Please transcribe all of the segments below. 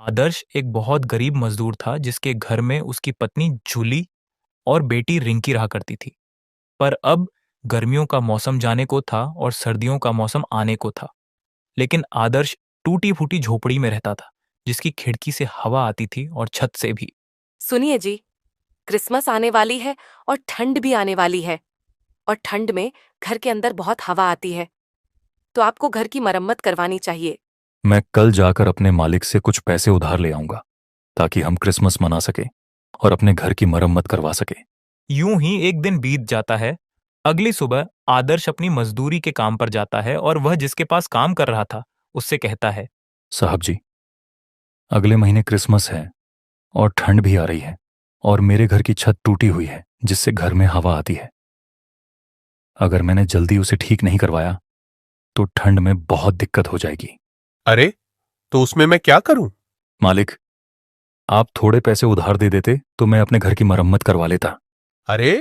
आदर्श एक बहुत गरीब मजदूर था जिसके घर में उसकी पत्नी जूली और बेटी रिंकी रहा करती थी। पर अब गर्मियों का मौसम जाने को था और सर्दियों का मौसम आने को था। लेकिन आदर्श टूटी फूटी झोपड़ी में रहता था, जिसकी खिड़की से हवा आती थी और छत से भी। सुनिए जी, क्रिसमस आने वाली है और ठंड भी आने वाली है। और ठंड में घर के अंदर बहुत हवा आती है, तो आपको घर की मरम्मत करवानी चाहिए। मैं कल जाकर अपने मालिक से कुछ पैसे उधार ले आऊंगा ताकि हम क्रिसमस मना सके और अपने घर की मरम्मत करवा सके। यूं ही एक दिन बीत जाता है। अगली सुबह आदर्श अपनी मजदूरी के काम पर जाता है और वह जिसके पास काम कर रहा था उससे कहता है, साहब जी, अगले महीने क्रिसमस है और ठंड भी आ रही है और मेरे घर की छत टूटी हुई है जिससे घर में हवा आती है। अगर मैंने जल्दी उसे ठीक नहीं करवाया तो ठंड में बहुत दिक्कत हो जाएगी। अरे, तो उसमें मैं क्या करूं? मालिक, आप थोड़े पैसे उधार दे देते तो मैं अपने घर की मरम्मत करवा लेता। अरे,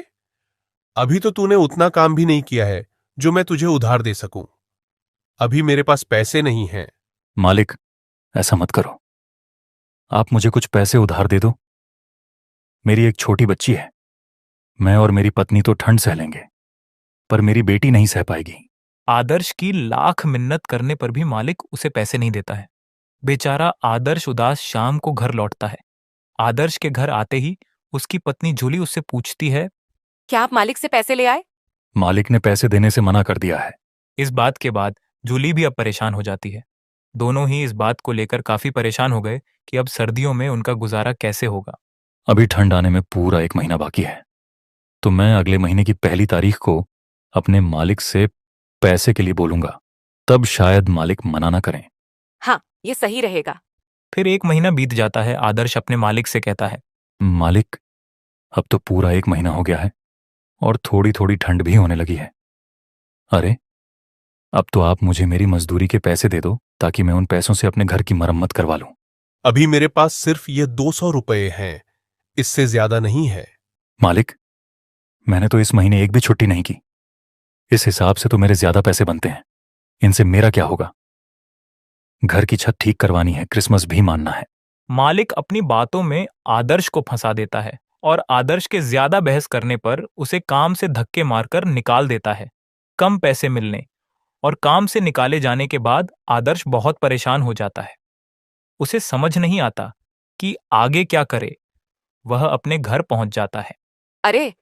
अभी तो तूने उतना काम भी नहीं किया है जो मैं तुझे उधार दे सकूं। अभी मेरे पास पैसे नहीं हैं। मालिक, ऐसा मत करो। आप मुझे कुछ पैसे उधार दे दो। मेरी एक छोटी बच्ची है। मैं और मेरी पत्नी तो ठंड सह लेंगे, पर मेरी बेटी नहीं सह पाएगी। आदर्श की लाख मिन्नत करने पर भी मालिक उसे पैसे नहीं देता है। बेचारा आदर्श उदास शाम को घर लौटता है। आदर्श के घर आते ही उसकी पत्नी जूली उससे पूछती है। क्या आप मालिक से पैसे ले आए? मालिक ने पैसे देने से मना कर दिया है। इस बात के बाद जूली भी अब परेशान हो जाती है। दोनों ही इस बात को लेकर काफी परेशान हो गए कि अब सर्दियों में उनका गुजारा कैसे होगा। अभी ठंड आने में पूरा एक महीना बाकी है, तो मैं अगले महीने की 1 तारीख को अपने मालिक से पैसे के लिए बोलूंगा। तब शायद मालिक मना ना करें। हाँ, ये सही रहेगा। फिर एक महीना बीत जाता है। आदर्श अपने मालिक से कहता है, मालिक, अब तो पूरा एक महीना हो गया है और थोड़ी थोड़ी ठंड भी होने लगी है। अरे, अब तो आप मुझे मेरी मजदूरी के पैसे दे दो ताकि मैं उन पैसों से अपने घर की मरम्मत करवा लूं। अभी मेरे पास सिर्फ ये 200 रुपए हैं, इससे ज्यादा नहीं है। मालिक, मैंने तो इस महीने एक भी छुट्टी नहीं की। इस हिसाब से तो मेरे ज्यादा पैसे बनते हैं। इनसे मेरा क्या होगा? घर की छत ठीक करवानी है, क्रिसमस भी मानना है। मालिक अपनी बातों में आदर्श को फंसा देता है और आदर्श के ज्यादा बहस करने पर उसे काम से धक्के मारकर निकाल देता है। कम पैसे मिलने और काम से निकाले जाने के बाद आदर्श बहुत परेशान हो जाता है। उसे समझ नहीं आता कि आगे क्या करे। वह अपने घर पहुंच जाता है। अरे,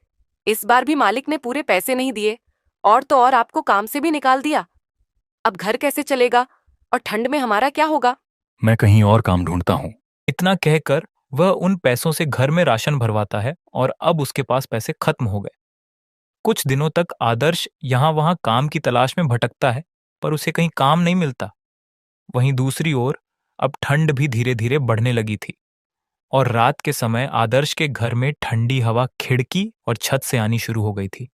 इस बार भी मालिक ने पूरे पैसे नहीं दिए, और तो और आपको काम से भी निकाल दिया। अब घर कैसे चलेगा और ठंड में हमारा क्या होगा? मैं कहीं और काम ढूंढता हूं। इतना कहकर वह उन पैसों से घर में राशन भरवाता है और अब उसके पास पैसे खत्म हो गए। कुछ दिनों तक आदर्श यहाँ वहाँ काम की तलाश में भटकता है, पर उसे कहीं काम नहीं मिलता। वहीं दूसरी ओर अब ठंड भी धीरे धीरे बढ़ने लगी थी और रात के समय आदर्श के घर में ठंडी हवा खिड़की और छत से आनी शुरू हो गई थी।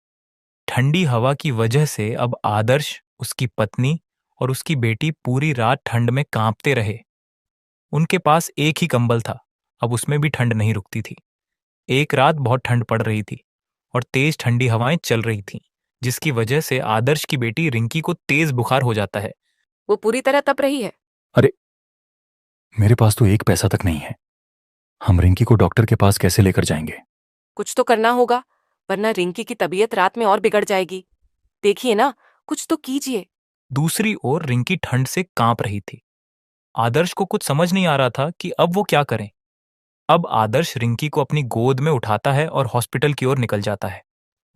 ठंडी हवा की वजह से अब आदर्श, उसकी पत्नी और उसकी बेटी पूरी रात ठंड में कांपते रहे। उनके पास एक ही कंबल था, अब उसमें भी ठंड नहीं रुकती थी। एक रात बहुत ठंड पड़ रही थी और तेज ठंडी हवाएं चल रही थीं, जिसकी वजह से आदर्श की बेटी रिंकी को तेज बुखार हो जाता है। वो पूरी तरह तप रही है। अरे, मेरे पास तो एक पैसा तक नहीं है। हम रिंकी को डॉक्टर के पास कैसे लेकर जाएंगे? कुछ तो करना होगा, वरना रिंकी की तबीयत रात में और बिगड़ जाएगी। देखिए ना, कुछ तो कीजिए। दूसरी ओर रिंकी ठंड से कांप रही थी। आदर्श को कुछ समझ नहीं आ रहा था कि अब वो क्या करें। अब आदर्श रिंकी को अपनी गोद में उठाता है और हॉस्पिटल की ओर निकल जाता है।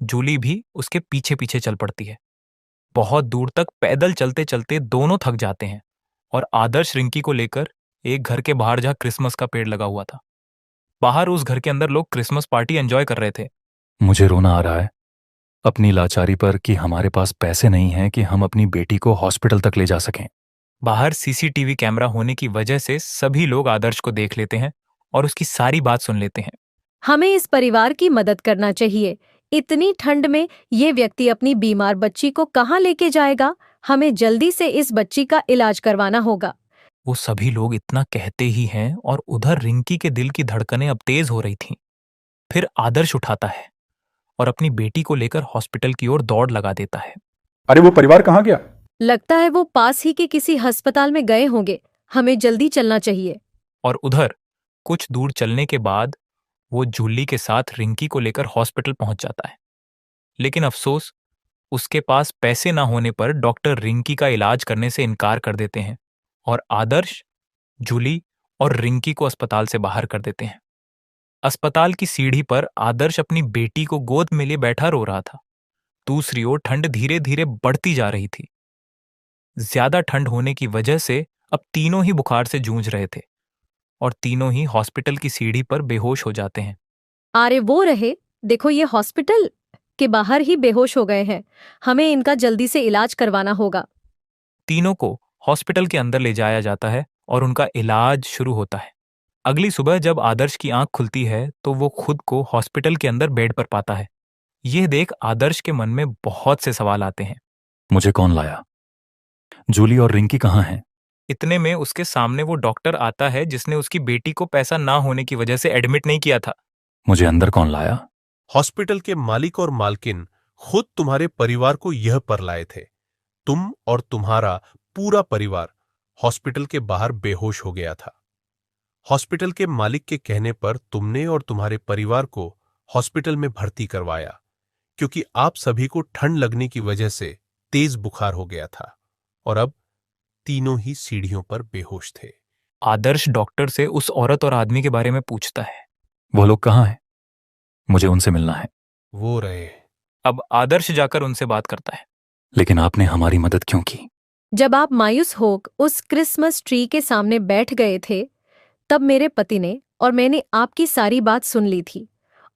जूली भी उसके पीछे पीछे चल पड़ती है। बहुत दूर तक पैदल चलते चलते दोनों थक जाते हैं और आदर्श रिंकी को लेकर एक घर के बाहर जहाँ क्रिसमस का पेड़ लगा हुआ था, बाहर उस घर के अंदर लोग क्रिसमस पार्टी एंजॉय कर रहे थे। मुझे रोना आ रहा है अपनी लाचारी पर कि हमारे पास पैसे नहीं हैं कि हम अपनी बेटी को हॉस्पिटल तक ले जा सकें। बाहर सीसीटीवी कैमरा होने की वजह से सभी लोग आदर्श को देख लेते हैं और उसकी सारी बात सुन लेते हैं। हमें इस परिवार की मदद करना चाहिए। इतनी ठंड में ये व्यक्ति अपनी बीमार बच्ची को कहाँ लेके जाएगा? हमें जल्दी से इस बच्ची का इलाज करवाना होगा। वो सभी लोग इतना कहते ही हैं और उधर रिंकी के दिल की धड़कनें अब तेज हो रही थीं। फिर आदर्श उठाता है और अपनी बेटी को लेकर हॉस्पिटल की ओर दौड़ लगा देता है। अरे, वो परिवार कहाँ गया? लगता है वो पास ही के किसी अस्पताल में गए होंगे। हमें जल्दी चलना चाहिए। और उधर कुछ दूर चलने के बाद वो जूली के साथ रिंकी को लेकर हॉस्पिटल पहुंच जाता है। लेकिन अफसोस, उसके पास पैसे ना होने पर डॉक्टर रिंकी का इलाज करने से इनकार कर देते हैं और आदर्श, जूली और रिंकी को अस्पताल से बाहर कर देते हैं। अस्पताल की सीढ़ी पर आदर्श अपनी बेटी को गोद में लिए बैठा रो रहा था। दूसरी ओर ठंड धीरे धीरे बढ़ती जा रही थी। ज्यादा ठंड होने की वजह से अब तीनों ही बुखार से जूझ रहे थे और तीनों ही हॉस्पिटल की सीढ़ी पर बेहोश हो जाते हैं। अरे वो रहे, देखो ये हॉस्पिटल के बाहर ही बेहोश हो गए हैं। हमें इनका जल्दी से इलाज करवाना होगा। तीनों को हॉस्पिटल के अंदर ले जाया जाता है और उनका इलाज शुरू होता है। अगली सुबह जब आदर्श की आंख खुलती है तो वो खुद को हॉस्पिटल के अंदर बेड पर पाता है। यह देख आदर्श के मन में बहुत से सवाल आते हैं। मुझे कौन लाया? जूली और रिंकी कहाँ हैं? इतने में उसके सामने वो डॉक्टर आता है जिसने उसकी बेटी को पैसा ना होने की वजह से एडमिट नहीं किया था। मुझे अंदर कौन लाया? हॉस्पिटल के मालिक और मालकिन खुद तुम्हारे परिवार को यह पर लाए थे। तुम और तुम्हारा पूरा परिवार हॉस्पिटल के बाहर बेहोश हो गया था। हॉस्पिटल के मालिक के कहने पर तुमने और तुम्हारे परिवार को हॉस्पिटल में भर्ती करवाया, क्योंकि आप सभी को ठंड लगने की वजह से तेज बुखार हो गया था और अब तीनों ही सीढ़ियों पर बेहोश थे। आदर्श डॉक्टर से उस औरत और आदमी के बारे में पूछता है। वो लोग कहाँ हैं? मुझे उनसे मिलना है। वो रहे। अब आदर्श जाकर उनसे बात करता है। लेकिन आपने हमारी मदद क्यों की? जब आप मायूस होकर उस क्रिसमस ट्री के सामने बैठ गए थे, तब मेरे पति ने और मैंने आपकी सारी बात सुन ली थी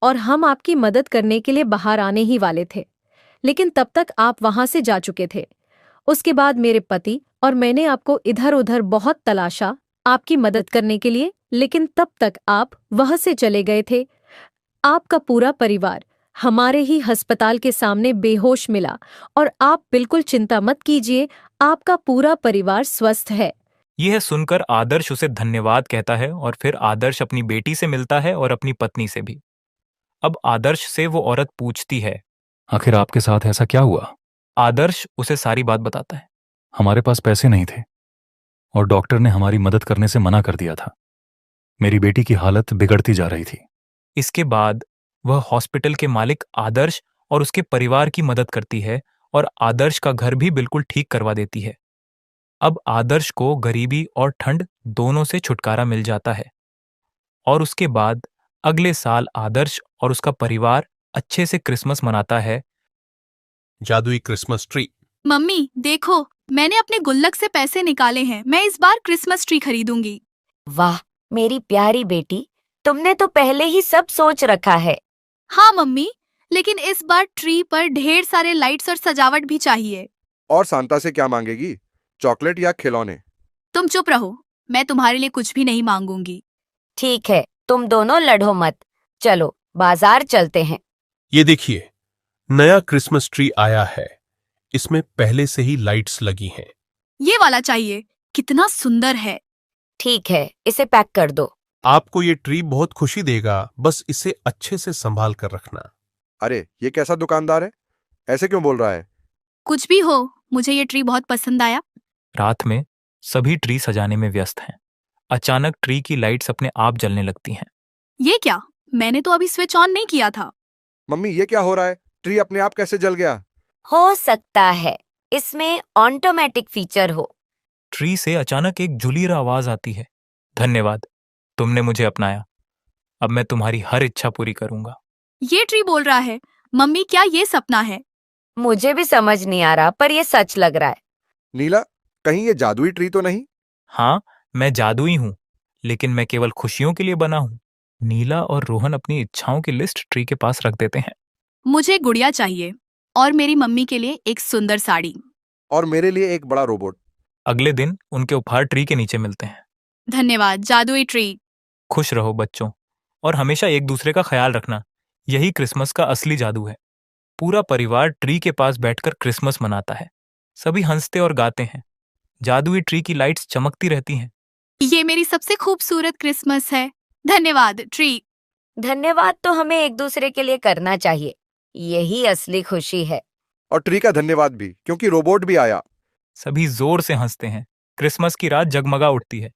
और हम आपकी मदद करने के लिए बाहर आने ही वाले थे। लेकिन तब तक आप वहां से जा चुके थे। उसके बाद मेरे पति और मैंने आपको इधर उधर बहुत तलाशा आपकी मदद करने के लिए, लेकिन तब तक आप वहां से चले गए थे। आपका पूरा परिवार हमारे ही अस्पताल के सामने बेहोश मिला और आप बिल्कुल चिंता मत कीजिए, आपका पूरा परिवार स्वस्थ है। यह सुनकर आदर्श उसे धन्यवाद कहता है और फिर आदर्श अपनी बेटी से मिलता है और अपनी पत्नी से भी। अब आदर्श से वो औरत पूछती है, आखिर आपके साथ ऐसा क्या हुआ? आदर्श उसे सारी बात बताता है। हमारे पास पैसे नहीं थे और डॉक्टर ने हमारी मदद करने से मना कर दिया था। मेरी बेटी की हालत बिगड़ती जा रही थी। इसके बाद वह हॉस्पिटल के मालिक आदर्श और उसके परिवार की मदद करती है और आदर्श का घर भी बिल्कुल ठीक करवा देती है। अब आदर्श को गरीबी और ठंड दोनों से छुटकारा मिल जाता है और उसके बाद अगले साल आदर्श और उसका परिवार अच्छे से क्रिसमस मनाता है। जादुई क्रिसमस ट्री। मम्मी देखो, मैंने अपने गुल्लक से पैसे निकाले हैं। मैं इस बार क्रिसमस ट्री खरीदूंगी। वाह मेरी प्यारी बेटी, तुमने तो पहले ही सब सोच रखा है। हाँ मम्मी, लेकिन इस बार ट्री पर ढेर सारे लाइट्स और सजावट भी चाहिए। और सांता से क्या मांगेगी? चॉकलेट या खिलौने? तुम चुप रहो, मैं तुम्हारे लिए कुछ भी नहीं मांगूंगी। ठीक है, तुम दोनों लड़ो मत। चलो बाजार चलते हैं। ये देखिए, नया क्रिसमस ट्री आया है। इसमें पहले से ही लाइट्स लगी हैं। ये वाला चाहिए, कितना सुंदर है। ठीक है, इसे पैक कर दो। आपको ये ट्री बहुत खुशी देगा, बस इसे अच्छे से संभाल कर रखना। अरे ये कैसा दुकानदार है, ऐसे क्यों बोल रहा है? कुछ भी हो, मुझे ये ट्री बहुत पसंद आया। रात में सभी ट्री सजाने में व्यस्त हैं। अचानक ट्री की लाइट्स अपने आप जलने लगती हैं। ये क्या? मैंने तो अभी स्विच ऑन नहीं किया था। मम्मी ये क्या हो रहा है? ट्री अपने आप कैसे जल गया? हो सकता है इसमें ऑटोमेटिक फीचर हो। ट्री से अचानक एक जुलीर आवाज आती है। धन्यवाद, तुमने मुझे अपनाया। अब मैं तुम्हारी हर इच्छा पूरी करूंगा। ये ट्री बोल रहा है। मम्मी क्या ये सपना है? मुझे भी समझ नहीं आ रहा, पर ये सच लग रहा है। नीला, कहीं ये जादुई ट्री तो नहीं? हाँ, मैं जादुई हूँ, लेकिन मैं केवल खुशियों के लिए बना हूँ। नीला और रोहन अपनी इच्छाओं की लिस्ट ट्री के पास रख देते हैं। मुझे गुड़िया चाहिए और मेरी मम्मी के लिए एक सुंदर साड़ी। और मेरे लिए एक बड़ा रोबोट। अगले दिन उनके उपहार ट्री के नीचे मिलते हैं। धन्यवाद जादुई ट्री। खुश रहो बच्चों, और हमेशा एक दूसरे का ख्याल रखना। यही क्रिसमस का असली जादू है। पूरा परिवार ट्री के पास बैठकर क्रिसमस मनाता है। सभी हंसते और गाते हैं। जादुई ट्री की लाइट्स चमकती रहती हैं। ये मेरी सबसे खूबसूरत क्रिसमस है। धन्यवाद ट्री। धन्यवाद तो हमें एक दूसरे के लिए करना चाहिए, यही असली खुशी है। और ट्री का धन्यवाद भी, क्योंकि रोबोट भी आया। सभी जोर से हंसते हैं। क्रिसमस की रात जगमगा उठती है।